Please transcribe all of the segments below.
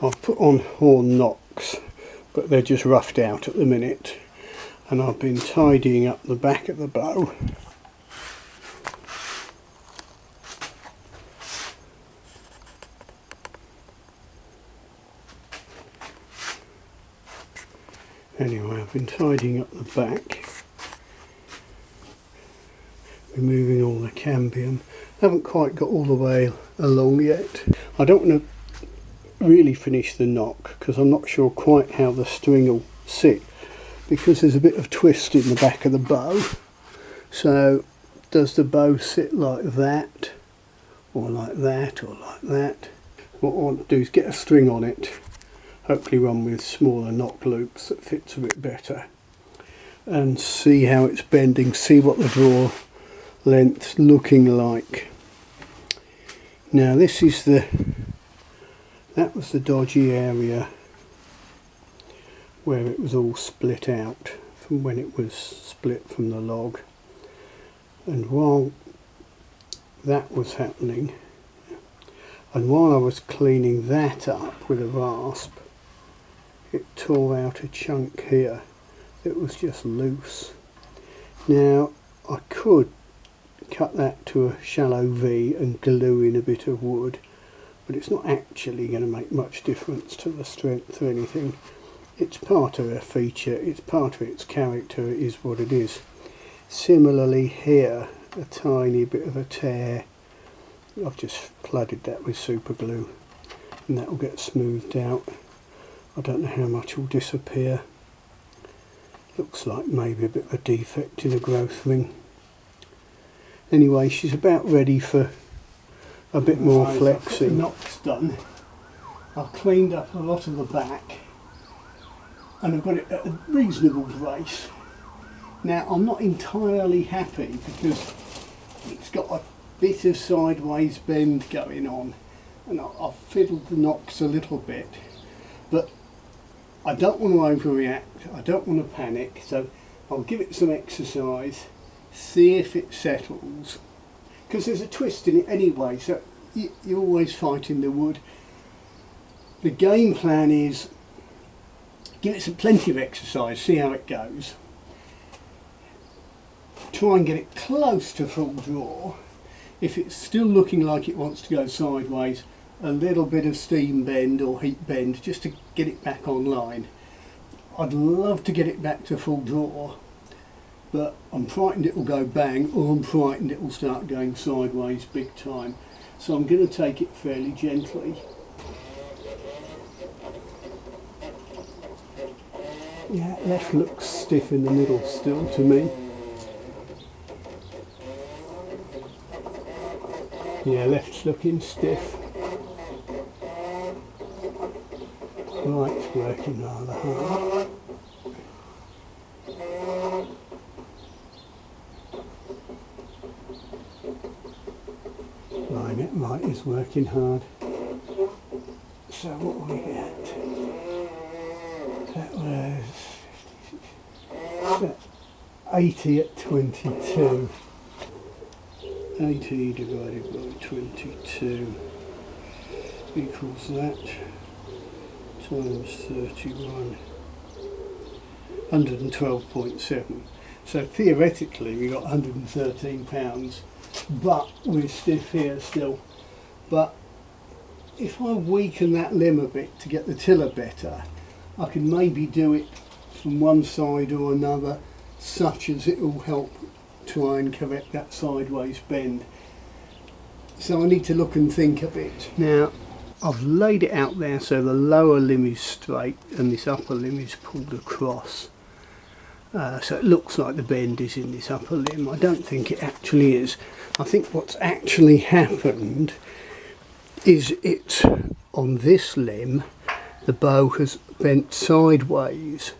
I've put on horn knocks, but they're just roughed out at the minute, and I've been tidying up the back of the bow. Anyway, I've been tidying up the back, removing all the cambium. Haven't quite got all the way along yet. I don't want to really finish the knock because I'm not sure quite how the string will sit, because there's a bit of twist in the back of the bow. So does the bow sit like that, or like that, or like that? What I want to do is get a string on it, hopefully one with smaller knock loops that fits a bit better, and see how it's bending, see what the draw length's looking like. Now this is that was the dodgy area where it was all split out from when it was split from the log, and while that was happening, and while I was cleaning that up with a rasp, it tore out a chunk here that was just loose. Now I could cut that to a shallow V and glue in a bit of wood, but it's not actually going to make much difference to the strength or anything. It's part of a feature, it's part of its character, it is what it is. Similarly here, a tiny bit of a tear. I've just flooded that with super glue and that will get smoothed out. I don't know how much will disappear. Looks like maybe a bit of a defect in the growth ring. Anyway, she's about ready for a bit more flexing. Knock's done. I've cleaned up a lot of the back and I've got it at a reasonable race. Now I'm not entirely happy because it's got a bit of sideways bend going on, and I've fiddled the knocks a little bit, but I don't want to overreact, I don't want to panic, so I'll give it some exercise, see if it settles, because there's a twist in it anyway, so you're always fighting the wood. The game plan is give it plenty of exercise, see how it goes, try and get it close to full draw. If it's still looking like it wants to go sideways, a little bit of steam bend or heat bend just to get it back online. I'd love to get it back to full draw, but I'm frightened it will go bang, or I'm frightened it will start going sideways big time. So I'm going to take it fairly gently. Yeah, left looks stiff in the middle still to me. Yeah, left's looking stiff. Right's working rather hard. Right is working hard. So what will we get? That was 80 at 22. 80 divided by 22 equals that times 31, 112.7. So theoretically we got 113 pounds, but we're stiff here still. But if I weaken that limb a bit to get the tiller better, I can maybe do it from one side or another, such as it will help try and correct that sideways bend. So I need to look and think a bit. Now I've laid it out there so the lower limb is straight and this upper limb is pulled across. So it looks like the bend is in this upper limb. I don't think it actually is. I think what's actually happened is it's on this limb the bow has bent sideways.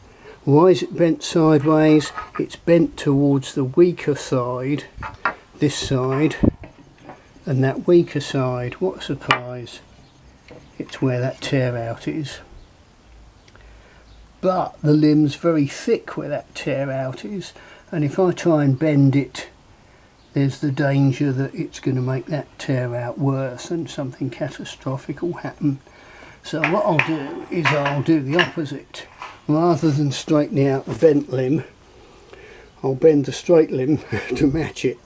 Why is it bent sideways? It's bent towards the weaker side, this side, and that weaker side, what a surprise, it's where that tear out is. But the limb's very thick where that tear out is, and if I try and bend it, there's the danger that it's going to make that tear out worse and something catastrophic will happen. So what I'll do is I'll do the opposite. Rather than straightening out the bent limb, I'll bend the straight limb to match it.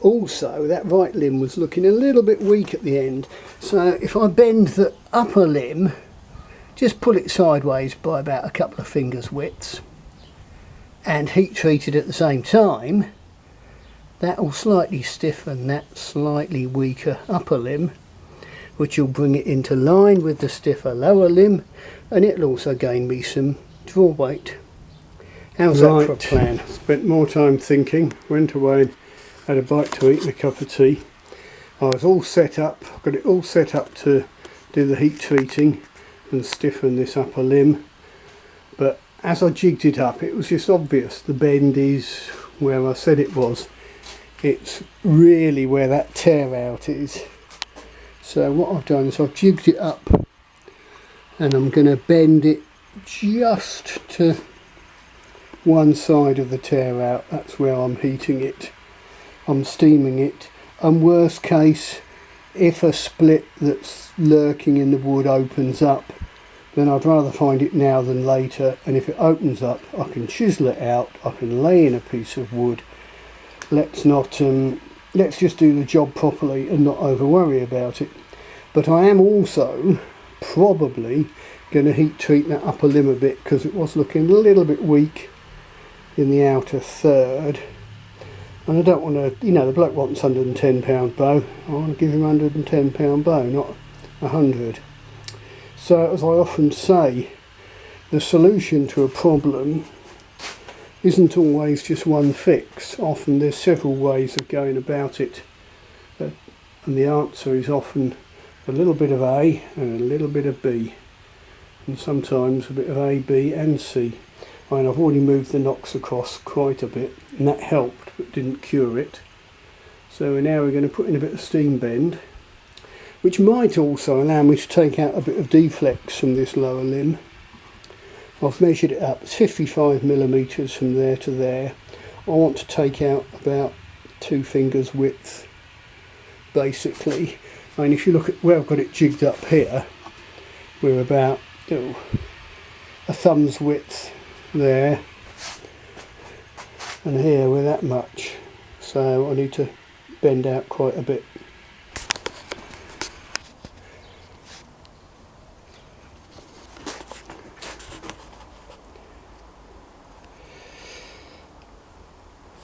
Also, that right limb was looking a little bit weak at the end, so if I bend the upper limb, just pull it sideways by about a couple of fingers widths and heat treat it at the same time, that will slightly stiffen that slightly weaker upper limb, which will bring it into line with the stiffer lower limb, and it'll also gain me some draw weight. How's that for a plan? Spent more time thinking, went away and had a bite to eat and a cup of tea. I was all set up, got it all set up to do the heat treating and stiffen this upper limb, but as I jigged it up it was just obvious the bend is where I said it was. It's really where that tear out is. So what I've done is I've jigged it up and I'm going to bend it just to one side of the tear out. That's where I'm heating it. I'm steaming it, and worst case, if a split that's lurking in the wood opens up, then I'd rather find it now than later, and if it opens up I can chisel it out, I can lay in a piece of wood. Let's just do the job properly and not over worry about it. But I am also probably going to heat treat that upper limb a bit, because it was looking a little bit weak in the outer third, and I don't want to, you know, the bloke wants £110 bow, I want to give him £110 bow, not 100. So as I often say, the solution to a problem isn't always just one fix. Often there's several ways of going about it, and the answer is often a little bit of A and a little bit of B, and sometimes a bit of A, B and C. I mean, I've already moved the knocks across quite a bit, and that helped but didn't cure it. So now we're going to put in a bit of steam bend, which might also allow me to take out a bit of deflects from this lower limb. I've measured it up, it's 55mm from there to there. I want to take out about 2 fingers width, basically. I mean, if you look at where I've got it jigged up here, we're about a thumb's width there, and here we're that much, so I need to bend out quite a bit.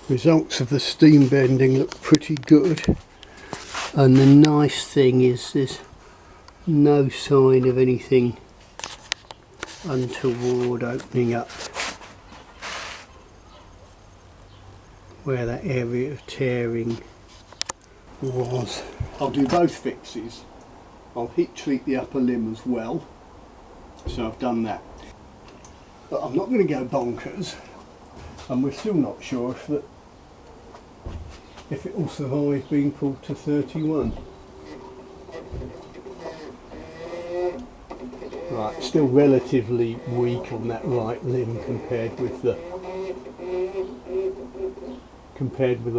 Results of the steam bending look pretty good, and the nice thing is there's no sign of anything untoward opening up where that area of tearing was. I'll do both fixes. I'll heat treat the upper limb as well, so I've done that. But I'm not going to go bonkers, and we're still not sure if it will survive being pulled to 31. Right, still relatively weak on that right limb compared with the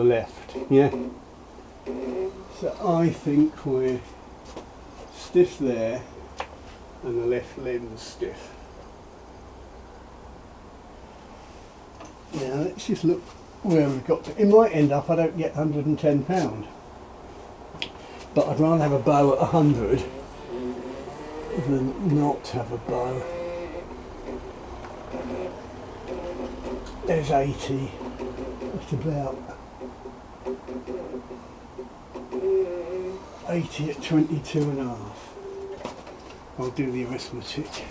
left, yeah? So I think we're stiff there and the left limb's stiff. Now let's just look where we've got to. It might end up I don't get £110, but I'd rather have a bow at 100 than not have a bow. There's 80, it's about 80 at 22.5. I'll do the arithmetic.